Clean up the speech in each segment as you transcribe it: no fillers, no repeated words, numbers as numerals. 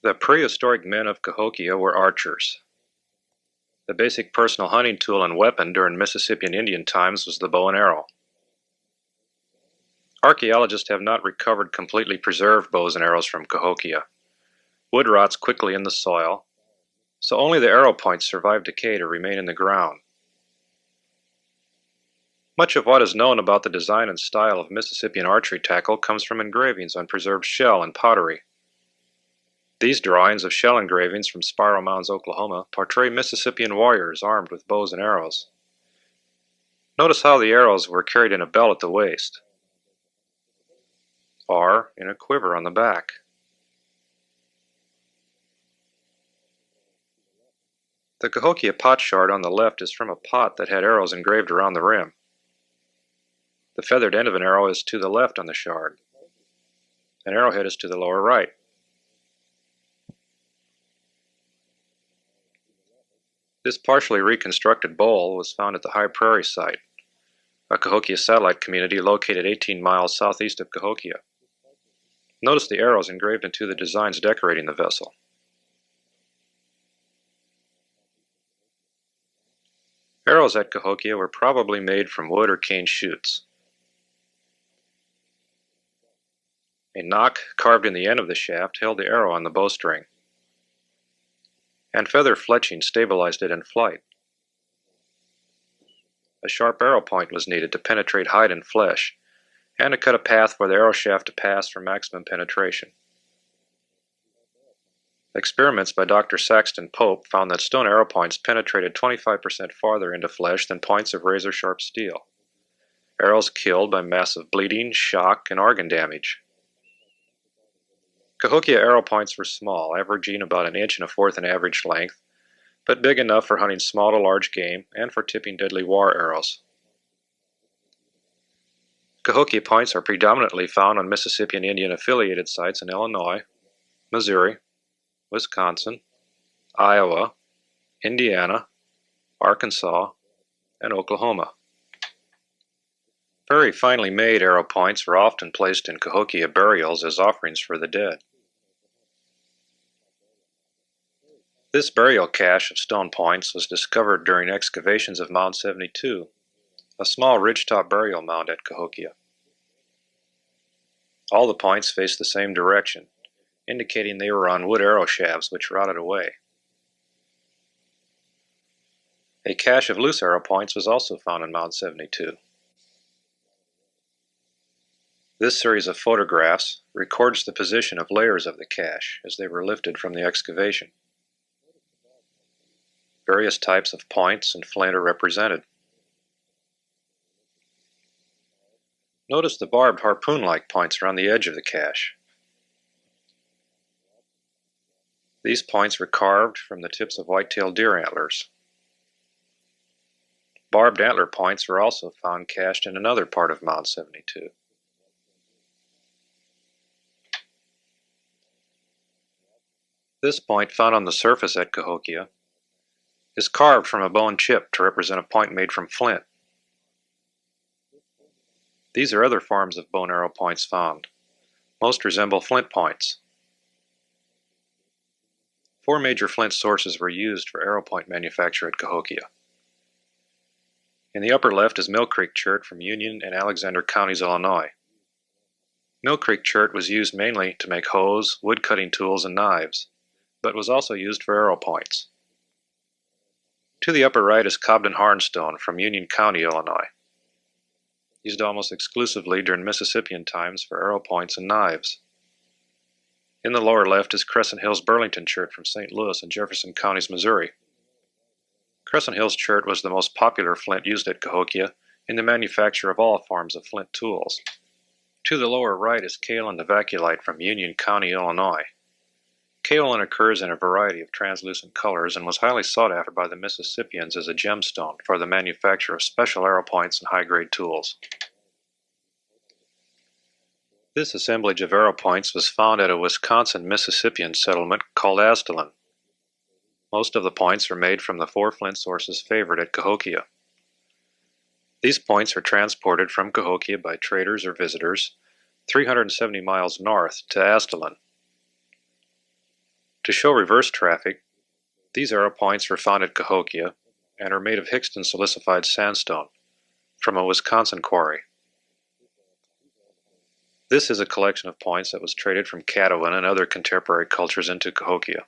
The prehistoric men of Cahokia were archers. The basic personal hunting tool and weapon during Mississippian Indian times was the bow and arrow. Archaeologists have not recovered completely preserved bows and arrows from Cahokia. Wood rots quickly in the soil, so only the arrow points survive decay to remain in the ground. Much of what is known about the design and style of Mississippian archery tackle comes from engravings on preserved shell and pottery. These drawings of shell engravings from Spiral Mounds, Oklahoma, portray Mississippian warriors armed with bows and arrows. Notice how the arrows were carried in a belt at the waist, or in a quiver on the back. The Cahokia pot shard on the left is from a pot that had arrows engraved around the rim. The feathered end of an arrow is to the left on the shard. An arrowhead is to the lower right. This partially reconstructed bowl was found at the High Prairie site, a Cahokia satellite community located 18 miles southeast of Cahokia. Notice the arrows engraved into the designs decorating the vessel. Arrows at Cahokia were probably made from wood or cane shoots. A knock carved in the end of the shaft held the arrow on the bowstring, and feather fletching stabilized it in flight. A sharp arrow point was needed to penetrate hide and flesh, and to cut a path for the arrow shaft to pass for maximum penetration. Experiments by Dr. Saxton Pope found that stone arrow points penetrated 25% farther into flesh than points of razor-sharp steel. Arrows killed by massive bleeding, shock, and organ damage. Cahokia arrow points were small, averaging about 1 1/4 inch in average length, but big enough for hunting small to large game and for tipping deadly war arrows. Cahokia points are predominantly found on Mississippian Indian affiliated sites in Illinois, Missouri, Wisconsin, Iowa, Indiana, Arkansas, and Oklahoma. Very finely made arrow points were often placed in Cahokia burials as offerings for the dead. This burial cache of stone points was discovered during excavations of Mound 72, a small ridgetop burial mound at Cahokia. All the points faced the same direction, indicating they were on wood arrow shafts which rotted away. A cache of loose arrow points was also found in Mound 72. This series of photographs records the position of layers of the cache as they were lifted from the excavation. Various types of points and flint are represented. Notice the barbed harpoon-like points around the edge of the cache. These points were carved from the tips of white-tailed deer antlers. Barbed antler points were also found cached in another part of Mound 72. This point, found on the surface at Cahokia, is carved from a bone chip to represent a point made from flint. These are other forms of bone arrow points found. Most resemble flint points. 4 major flint sources were used for arrow point manufacture at Cahokia. In the upper left is Mill Creek chert from Union and Alexander counties, Illinois. Mill Creek chert was used mainly to make hoes, wood cutting tools, and knives, but was also used for arrow points. To the upper right is Cobden Harnstone from Union County, Illinois, used almost exclusively during Mississippian times for arrow points and knives. In the lower left is Crescent Hills Burlington chert from St. Louis and Jefferson counties, Missouri. Crescent Hills chert was the most popular flint used at Cahokia in the manufacture of all forms of flint tools. To the lower right is kaolin novaculite from Union County, Illinois. Kaolin occurs in a variety of translucent colors and was highly sought after by the Mississippians as a gemstone for the manufacture of special arrow points and high-grade tools. This assemblage of arrow points was found at a Wisconsin Mississippian settlement called Aztalan. Most of the points were made from the 4 flint sources favored at Cahokia. These points were transported from Cahokia by traders or visitors 370 miles north to Aztalan. To show reverse traffic, these arrow points were found at Cahokia and are made of Hixton silicified sandstone from a Wisconsin quarry. This is a collection of points that was traded from Caddoan and other contemporary cultures into Cahokia.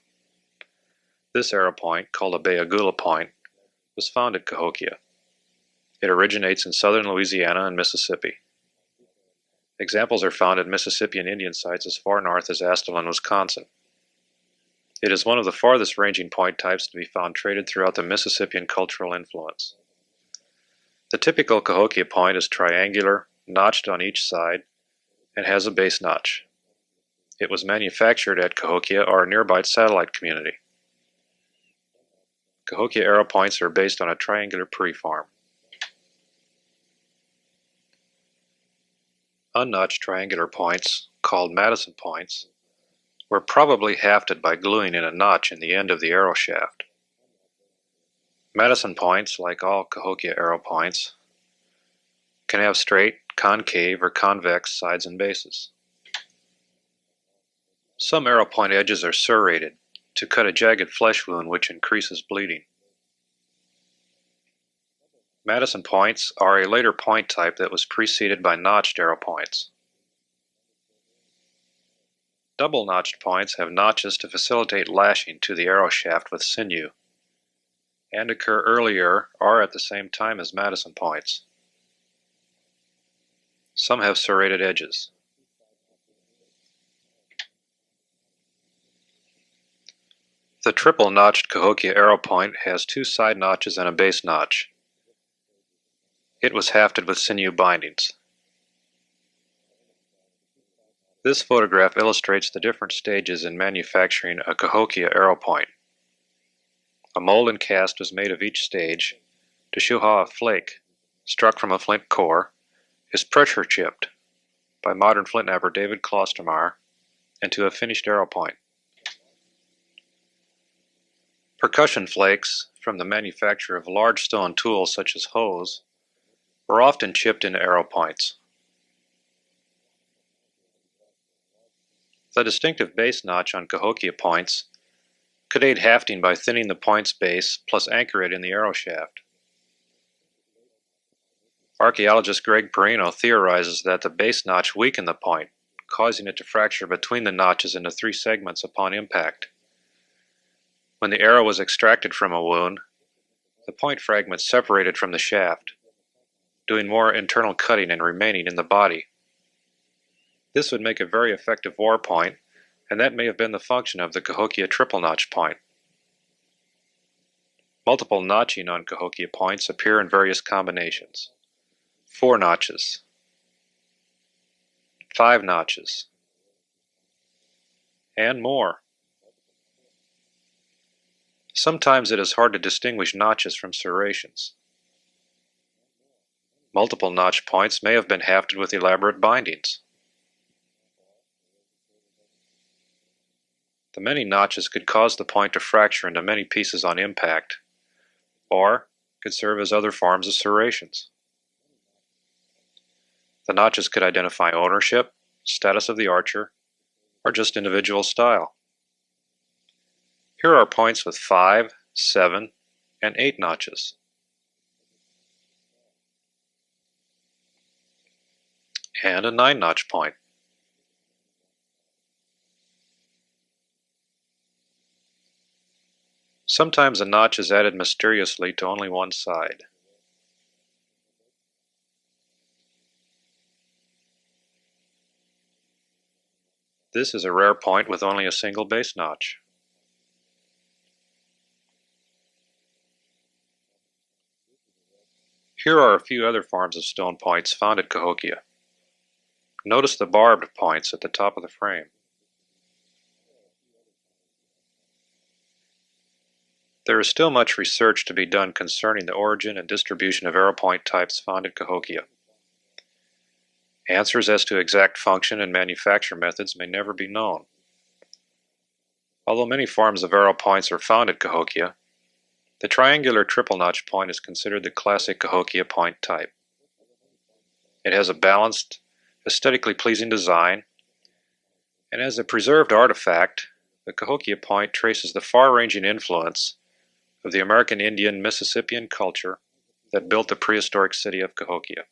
This arrow point, called a Bayagula point, was found at Cahokia. It originates in southern Louisiana and Mississippi. Examples are found at Mississippian Indian sites as far north as Astelin, Wisconsin. It is one of the farthest ranging point types to be found traded throughout the Mississippian cultural influence. The typical Cahokia point is triangular, notched on each side, and has a base notch. It was manufactured at Cahokia or a nearby satellite community. Cahokia arrow points are based on a triangular preform. Unnotched triangular points, called Madison points, were probably hafted by gluing in a notch in the end of the arrow shaft. Madison points, like all Cahokia arrow points, can have straight, concave, or convex sides and bases. Some arrow point edges are serrated to cut a jagged flesh wound which increases bleeding. Madison points are a later point type that was preceded by notched arrow points. Double-notched points have notches to facilitate lashing to the arrow shaft with sinew, and occur earlier or at the same time as Madison points. Some have serrated edges. The triple-notched Cahokia arrow point has two side notches and a base notch. It was hafted with sinew bindings. This photograph illustrates the different stages in manufacturing a Cahokia arrow point. A mold and cast was made of each stage to show how a flake, struck from a flint core, is pressure chipped by modern flint knapper David Klostermar into a finished arrow point. Percussion flakes from the manufacture of large stone tools such as hoes were often chipped into arrow points. The distinctive base notch on Cahokia points could aid hafting by thinning the point's base plus anchor it in the arrow shaft. Archaeologist Greg Perino theorizes that the base notch weakened the point, causing it to fracture between the notches into three segments upon impact. When the arrow was extracted from a wound, the point fragments separated from the shaft, doing more internal cutting and remaining in the body. This would make a very effective war point, and that may have been the function of the Cahokia triple notch point. Multiple notching on Cahokia points appear in various combinations. 4 notches, 5 notches, and more. Sometimes it is hard to distinguish notches from serrations. Multiple notch points may have been hafted with elaborate bindings. The many notches could cause the point to fracture into many pieces on impact, or could serve as other forms of serrations. The notches could identify ownership, status of the archer, or just individual style. Here are points with 5, 7, and 8 notches. And a 9-notch point. Sometimes a notch is added mysteriously to only one side. This is a rare point with only a single base notch. Here are a few other forms of stone points found at Cahokia. Notice the barbed points at the top of the frame. There is still much research to be done concerning the origin and distribution of arrow point types found at Cahokia. Answers as to exact function and manufacture methods may never be known. Although many forms of arrow points are found at Cahokia, the triangular triple notch point is considered the classic Cahokia point type. It has a balanced, aesthetically pleasing design, and as a preserved artifact, the Cahokia point traces the far-ranging influence of the American Indian Mississippian culture that built the prehistoric city of Cahokia.